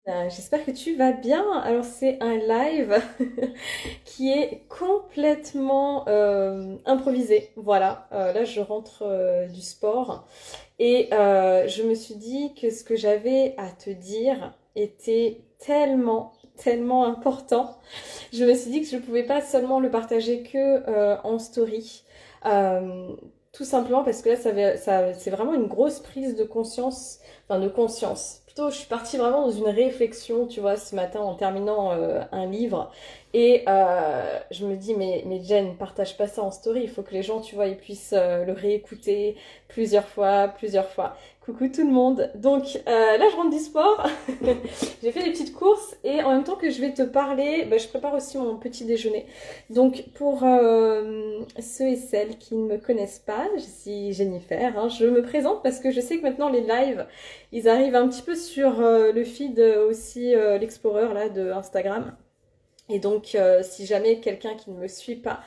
J'espère que tu vas bien. Alors c'est un live qui est complètement improvisé. Voilà, là je rentre du sport et je me suis dit que ce que j'avais à te dire était tellement important. Je me suis dit que je ne pouvais pas seulement le partager que en story. Euh, Tout simplement parce que là, c'est vraiment une grosse prise de conscience, enfin de conscience. Plutôt, je suis partie vraiment dans une réflexion, tu vois, ce matin en terminant un livre. Et je me dis, mais Jen, partage pas ça en story. Il faut que les gens, tu vois, ils puissent le réécouter plusieurs fois, plusieurs fois. Coucou tout le monde. Donc là, je rentre du sport. J'ai fait des petites courses et en même temps que je vais te parler, bah, je prépare aussi mon petit déjeuner. Donc pour ceux et celles qui ne me connaissent pas, je suis Jennifer, hein, je me présente parce que je sais que maintenant les lives, ils arrivent un petit peu sur le feed aussi, l'Explorer là de Instagram. Et donc si jamais quelqu'un qui ne me suit pas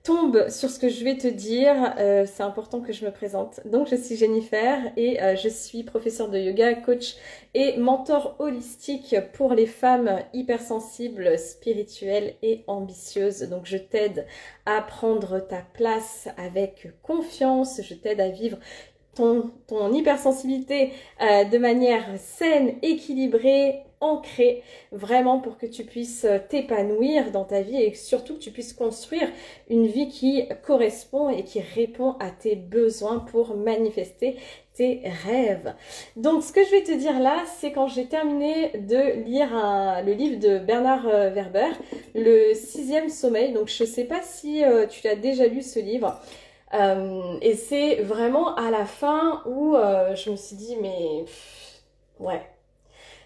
tombe sur ce que je vais te dire, c'est important que je me présente. Donc je suis Jennifer et je suis professeure de yoga, coach et mentor holistique pour les femmes hypersensibles, spirituelles et ambitieuses. Donc je t'aide à prendre ta place avec confiance, je t'aide à vivre ton hypersensibilité de manière saine, équilibrée, ancrée, vraiment pour que tu puisses t'épanouir dans ta vie et surtout que tu puisses construire une vie qui correspond et qui répond à tes besoins pour manifester tes rêves. Donc ce que je vais te dire là, c'est quand j'ai terminé de lire le livre de Bernard Werber, Le sixième sommeil. Donc je ne sais pas si tu l'as déjà lu ce livre. Et c'est vraiment à la fin où je me suis dit, mais ouais,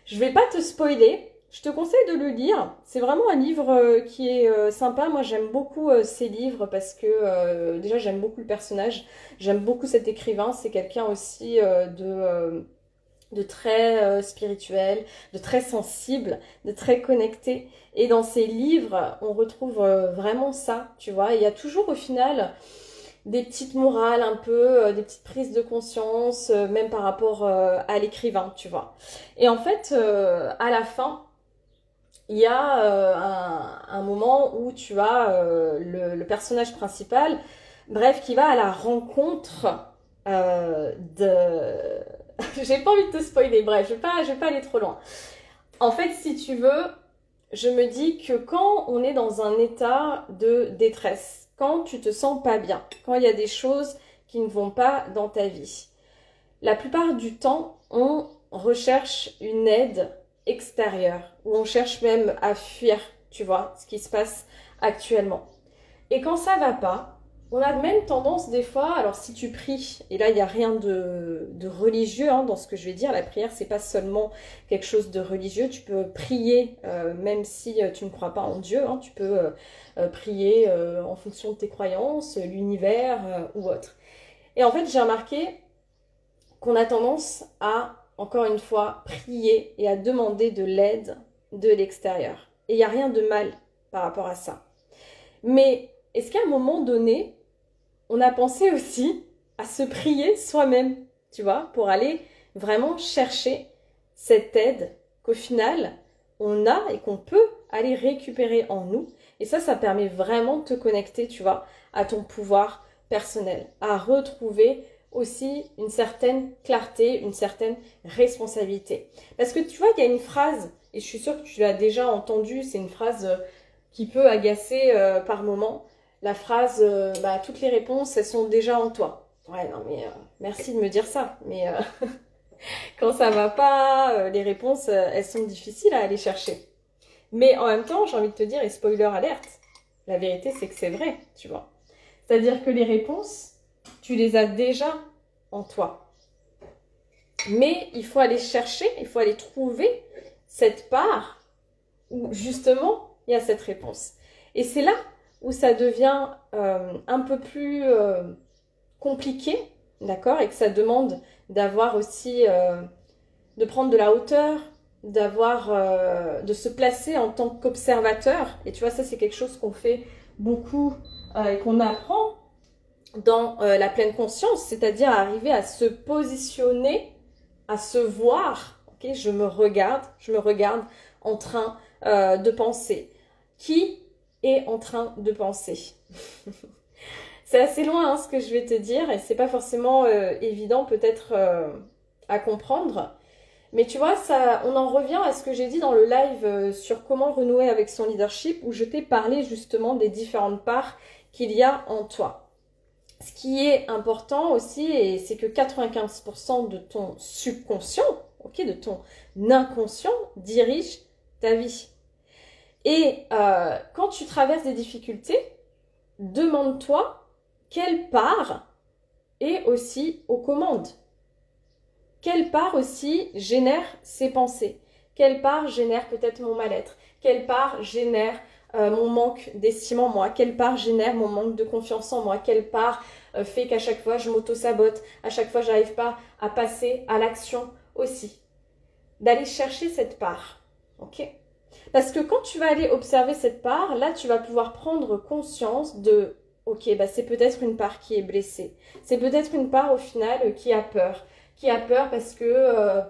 je vais pas te spoiler. Je te conseille de le lire. C'est vraiment un livre qui est sympa. Moi, j'aime beaucoup ces livres parce que déjà, j'aime beaucoup le personnage. J'aime beaucoup cet écrivain. C'est quelqu'un aussi de très spirituel, de très sensible, de très connecté. Et dans ses livres, on retrouve vraiment ça, tu vois. Il y a toujours au final des petites morales un peu, des petites prises de conscience, même par rapport à l'écrivain, tu vois. Et en fait, à la fin, il y a un moment où tu as le personnage principal, bref, qui va à la rencontre de... J'ai pas envie de te spoiler, bref, je vais pas aller trop loin. En fait, si tu veux, je me dis que quand on est dans un état de détresse, quand tu te sens pas bien, quand il y a des choses qui ne vont pas dans ta vie, la plupart du temps, on recherche une aide extérieure, ou on cherche même à fuir, tu vois, ce qui se passe actuellement. Et quand ça va pas, on a même tendance des fois, alors si tu pries, et là il n'y a rien de religieux dans ce que je vais dire, la prière c'est pas seulement quelque chose de religieux, tu peux prier même si tu ne crois pas en Dieu, tu peux prier en fonction de tes croyances, l'univers ou autre. Et en fait j'ai remarqué qu'on a tendance à, encore une fois, prier et à demander de l'aide de l'extérieur. Et il n'y a rien de mal par rapport à ça. Mais est-ce qu'à un moment donné, on a pensé aussi à se prier soi-même, tu vois, pour aller vraiment chercher cette aide qu'au final, on a et qu'on peut aller récupérer en nous. Et ça permet vraiment de te connecter, tu vois, à ton pouvoir personnel, à retrouver aussi une certaine clarté, une certaine responsabilité. Parce que tu vois, il y a une phrase, et je suis sûre que tu l'as déjà entendue, c'est une phrase qui peut agacer par moment, la phrase bah, toutes les réponses elles sont déjà en toi. Ouais, non mais merci de me dire ça, mais quand ça va pas, les réponses elles sont difficiles à aller chercher. Mais en même temps, j'ai envie de te dire, et spoiler alerte, la vérité c'est que c'est vrai, tu vois. C'est-à-dire que les réponses, tu les as déjà en toi. Mais il faut aller chercher, il faut aller trouver cette part où justement il y a cette réponse. Et c'est là où ça devient un peu plus compliqué, d'accord, et que ça demande d'avoir aussi, de prendre de la hauteur, de se placer en tant qu'observateur. Et tu vois, ça c'est quelque chose qu'on fait beaucoup et qu'on apprend dans la pleine conscience, c'est-à-dire arriver à se positionner, à se voir ok? Je me regarde en train de penser. Qui est en train de penser? C'est assez loin hein, ce que je vais te dire et c'est pas forcément évident peut-être à comprendre. Mais tu vois, ça, on en revient à ce que j'ai dit dans le live sur comment renouer avec son leadership où je t'ai parlé justement des différentes parts qu'il y a en toi. Ce qui est important aussi, c'est que 95% de ton subconscient, ok, de ton inconscient, dirige ta vie. Et quand tu traverses des difficultés, demande-toi quelle part est aussi aux commandes. Quelle part aussi génère ces pensées? Quelle part génère peut-être mon mal-être? Quelle part génère mon manque d'estime en moi? Quelle part génère mon manque de confiance en moi? Quelle part fait qu'à chaque fois je m'auto-sabote? À chaque fois je n'arrive pas à passer à l'action aussi? D'aller chercher cette part, ok? Parce que quand tu vas aller observer cette part, là tu vas pouvoir prendre conscience de, ok, bah c'est peut-être une part qui est blessée. C'est peut-être une part au final qui a peur. Qui a peur parce que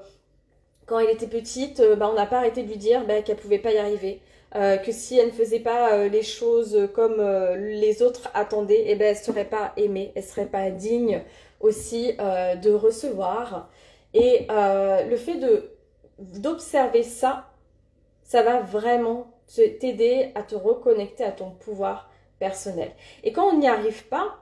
quand elle était petite, on n'a pas arrêté de lui dire qu'elle ne pouvait pas y arriver. Que si elle ne faisait pas les choses comme les autres attendaient, elle ne serait pas aimée, elle ne serait pas digne aussi de recevoir. Et le fait d'observer ça, ça va vraiment t'aider à te reconnecter à ton pouvoir personnel. Et quand on n'y arrive pas,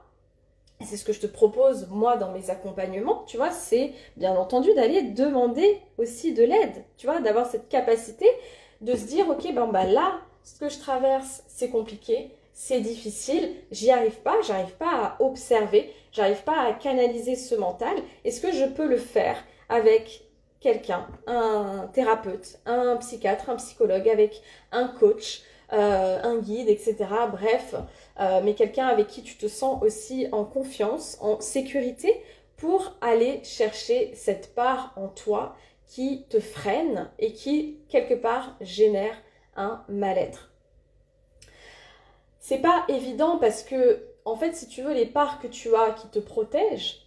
c'est ce que je te propose, moi, dans mes accompagnements, tu vois, c'est bien entendu d'aller demander aussi de l'aide, tu vois, d'avoir cette capacité de se dire, ok, là, ce que je traverse, c'est compliqué, c'est difficile, j'arrive pas à observer, j'arrive pas à canaliser ce mental. Est-ce que je peux le faire avec quelqu'un, un thérapeute, un psychiatre, un psychologue, avec un coach, un guide, etc. Bref, mais quelqu'un avec qui tu te sens aussi en confiance, en sécurité, pour aller chercher cette part en toi qui te freine et qui, quelque part, génère un mal-être. C'est pas évident parce que, en fait, si tu veux, les parts que tu as qui te protègent,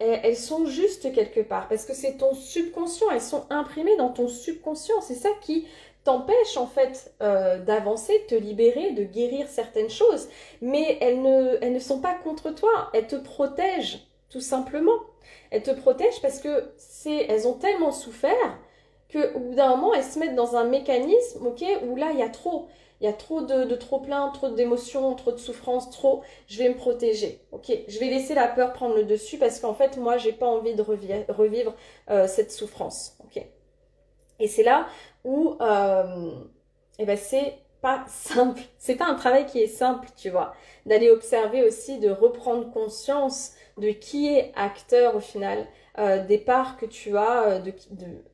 elles sont juste quelque part parce que c'est ton subconscient, elles sont imprimées dans ton subconscient. C'est ça qui t'empêche en fait d'avancer, de te libérer, de guérir certaines choses. Mais elles ne sont pas contre toi, elles te protègent tout simplement. Elles te protègent parce que elles ont tellement souffert qu'au bout d'un moment, elles se mettent dans un mécanisme, ok, où là, il y a trop. Il y a trop de trop-plein, trop d'émotions, trop de souffrance, trop. Je vais me protéger, ok. Je vais laisser la peur prendre le dessus parce qu'en fait, moi, j'ai pas envie de revivre cette souffrance, ok. Et c'est là où c'est pas simple. C'est pas un travail qui est simple, tu vois. D'aller observer aussi, de reprendre conscience de qui est acteur au final, des parts que tu as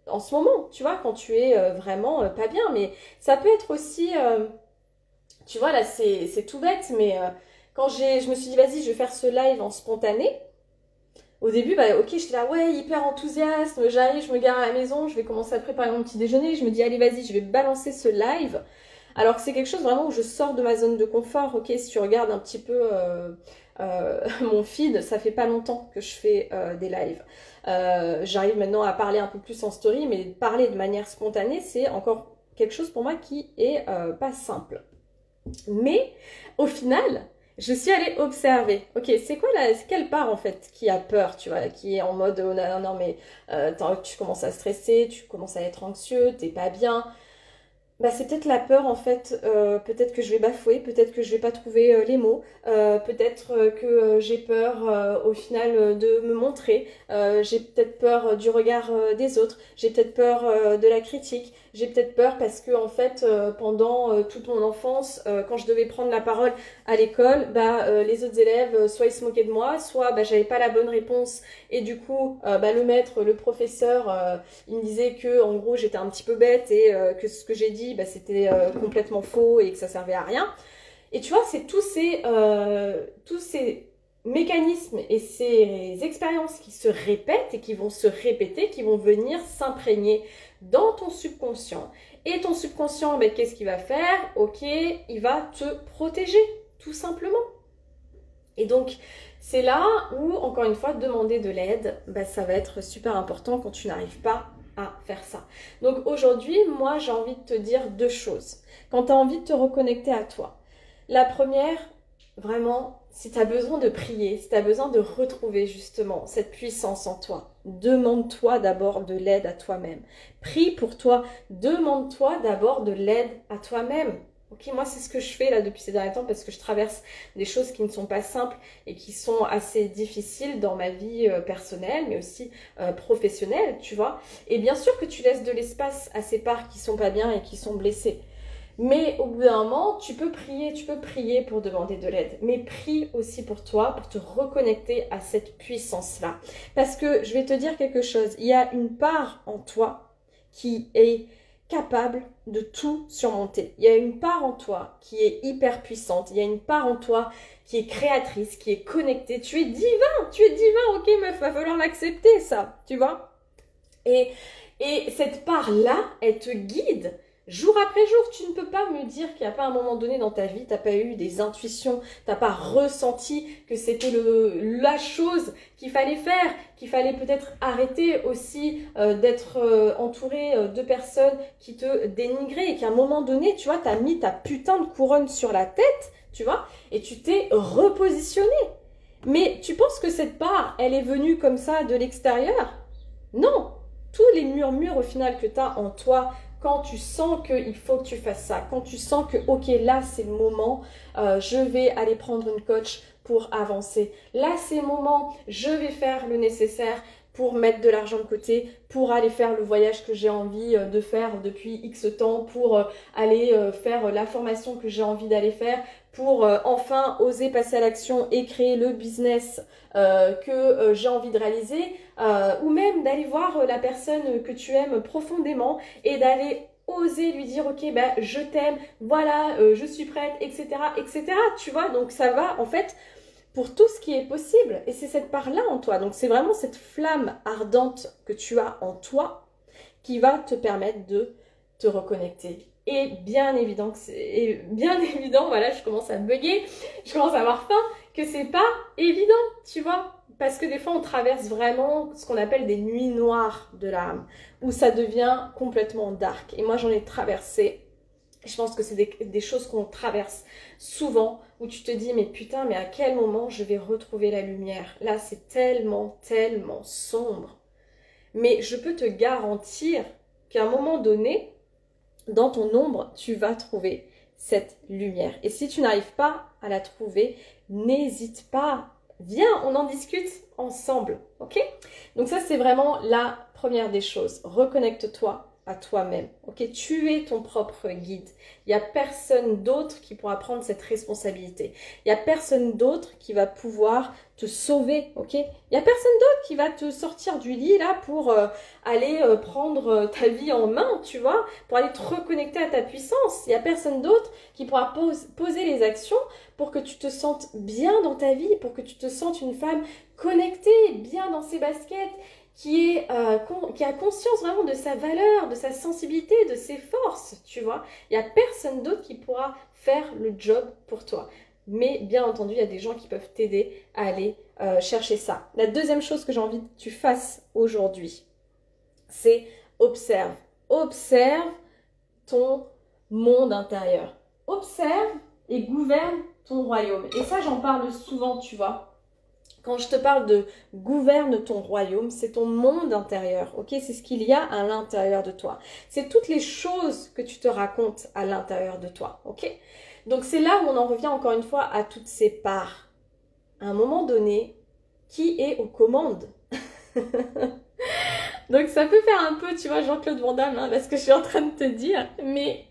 en ce moment, tu vois, quand tu es vraiment pas bien. Mais ça peut être aussi, tu vois, là c'est tout bête, mais quand je me suis dit, vas-y, je vais faire ce live en spontané. Au début, ok, j'étais là, ouais, hyper enthousiaste, j'arrive, je me gare à la maison, je vais commencer à préparer mon petit déjeuner, je me dis, allez, vas-y, je vais balancer ce live. Alors que c'est quelque chose vraiment où je sors de ma zone de confort, ok, si tu regardes un petit peu mon feed, ça fait pas longtemps que je fais des lives. J'arrive maintenant à parler un peu plus en story, mais parler de manière spontanée, c'est encore quelque chose pour moi qui est pas simple. Mais au final, je suis allée observer. Ok, c'est quelle part en fait qui a peur, tu vois, qui est en mode oh, non, non, mais tu commences à stresser, tu commences à être anxieux, t'es pas bien. C'est peut-être la peur en fait, peut-être que je vais bafouer, peut-être que je vais pas trouver les mots, peut-être que j'ai peur au final de me montrer, j'ai peut-être peur du regard des autres, j'ai peut-être peur de la critique, j'ai peut-être peur parce que en fait pendant toute mon enfance, quand je devais prendre la parole à l'école, les autres élèves soit ils se moquaient de moi, soit j'avais pas la bonne réponse et du coup le maître, le professeur, il me disait que en gros j'étais un petit peu bête et que ce que j'ai dit c'était complètement faux et que ça servait à rien. Et tu vois, c'est tous ces mécanismes et ces expériences qui se répètent et qui vont se répéter, qui vont venir s'imprégner dans ton subconscient. Et ton subconscient, qu'est-ce qu'il va faire? Ok, il va te protéger, tout simplement. Et donc, c'est là où, encore une fois, demander de l'aide, ça va être super important quand tu n'arrives pas à faire ça. Donc aujourd'hui, moi, j'ai envie de te dire deux choses. Quand tu as envie de te reconnecter à toi, la première, vraiment, si tu as besoin de prier, si tu as besoin de retrouver justement cette puissance en toi, demande-toi d'abord de l'aide à toi-même. Prie pour toi, demande-toi d'abord de l'aide à toi-même. Ok, moi c'est ce que je fais là depuis ces derniers temps parce que je traverse des choses qui ne sont pas simples et qui sont assez difficiles dans ma vie personnelle mais aussi professionnelle, tu vois. Et bien sûr que tu laisses de l'espace à ces parts qui sont pas bien et qui sont blessées. Mais au bout d'un moment, tu peux prier pour demander de l'aide. Mais prie aussi pour toi, pour te reconnecter à cette puissance-là. Parce que je vais te dire quelque chose, il y a une part en toi qui est capable de tout surmonter. Il y a une part en toi qui est hyper puissante. Il y a une part en toi qui est créatrice, qui est connectée. Tu es divin, ok meuf, va falloir l'accepter ça, tu vois. Et cette part-là, elle te guide. Jour après jour, tu ne peux pas me dire qu'il n'y a pas un moment donné dans ta vie, tu n'as pas eu des intuitions, tu n'as pas ressenti que c'était la chose qu'il fallait faire, qu'il fallait peut-être arrêter aussi d'être entouré de personnes qui te dénigraient et qu'à un moment donné, tu vois, tu as mis ta putain de couronne sur la tête, tu vois, et tu t'es repositionné. Mais tu penses que cette part, elle est venue comme ça de l'extérieur? Non, tous les murmures au final que tu as en toi, quand tu sens qu'il faut que tu fasses ça, quand tu sens que, ok, là, c'est le moment, je vais aller prendre une coach pour avancer. Là, c'est le moment, je vais faire le nécessaire pour mettre de l'argent de côté, pour aller faire le voyage que j'ai envie de faire depuis X temps, pour aller faire la formation que j'ai envie d'aller faire, pour enfin oser passer à l'action et créer le business que j'ai envie de réaliser, ou même d'aller voir la personne que tu aimes profondément et d'aller oser lui dire ok bah je t'aime, voilà je suis prête, etc., etc., tu vois. Donc ça va en fait pour tout ce qui est possible et c'est cette part là en toi, donc c'est vraiment cette flamme ardente que tu as en toi qui va te permettre de te reconnecter. Et bien évident, voilà, je commence à bugger, je commence à avoir faim, que c'est pas évident, tu vois. Parce que des fois, on traverse vraiment ce qu'on appelle des nuits noires de l'âme, où ça devient complètement dark. Et moi, j'en ai traversé. Je pense que c'est des choses qu'on traverse souvent, où tu te dis, mais putain, mais à quel moment je vais retrouver la lumière? Là, c'est tellement, tellement sombre. Mais je peux te garantir qu'à un moment donné, dans ton ombre, tu vas trouver cette lumière. Et si tu n'arrives pas à la trouver, n'hésite pas. Viens, on en discute ensemble, ok? Donc ça, c'est vraiment la première des choses. Reconnecte-toi à toi-même, ok? Tu es ton propre guide. Il n'y a personne d'autre qui pourra prendre cette responsabilité. Il n'y a personne d'autre qui va pouvoir te sauver, ok? Il n'y a personne d'autre qui va te sortir du lit là pour aller prendre ta vie en main, tu vois? Pour aller te reconnecter à ta puissance. Il n'y a personne d'autre qui pourra poser les actions pour que tu te sentes bien dans ta vie, pour que tu te sentes une femme connectée, bien dans ses baskets, qui a conscience vraiment de sa valeur, de sa sensibilité, de ses forces, tu vois. Il n'y a personne d'autre qui pourra faire le job pour toi. Mais bien entendu, il y a des gens qui peuvent t'aider à aller chercher ça. La deuxième chose que j'ai envie que tu fasses aujourd'hui, c'est observe. Observe ton monde intérieur. Observe et gouverne ton royaume. Et ça, j'en parle souvent, tu vois. Quand je te parle de gouverne ton royaume, c'est ton monde intérieur, ok? C'est ce qu'il y a à l'intérieur de toi. C'est toutes les choses que tu te racontes à l'intérieur de toi, ok? Donc c'est là où on en revient encore une fois à toutes ces parts. À un moment donné, qui est aux commandes? Donc ça peut faire un peu, tu vois, Jean-Claude Van Damme, hein, parce que je suis en train de te dire, mais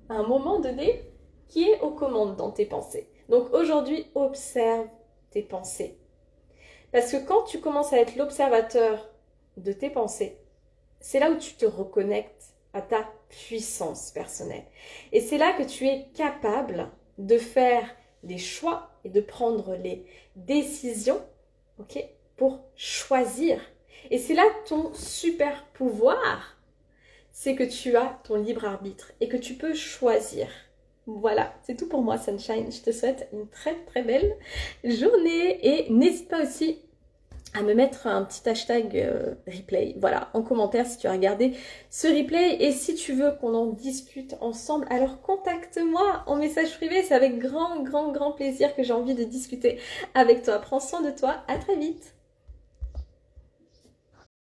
à un moment donné, qui est aux commandes dans tes pensées? Donc aujourd'hui, observe tes pensées. Parce que quand tu commences à être l'observateur de tes pensées, c'est là où tu te reconnectes à ta puissance personnelle. Et c'est là que tu es capable de faire des choix et de prendre les décisions, ok, pour choisir. Et c'est là ton super pouvoir, c'est que tu as ton libre arbitre et que tu peux choisir. Voilà, c'est tout pour moi Sunshine. Je te souhaite une très très belle journée et n'hésite pas aussi à me mettre un petit hashtag replay, voilà, en commentaire si tu as regardé ce replay. Et si tu veux qu'on en discute ensemble, alors contacte-moi en message privé. C'est avec grand plaisir que j'ai envie de discuter avec toi. Prends soin de toi, à très vite.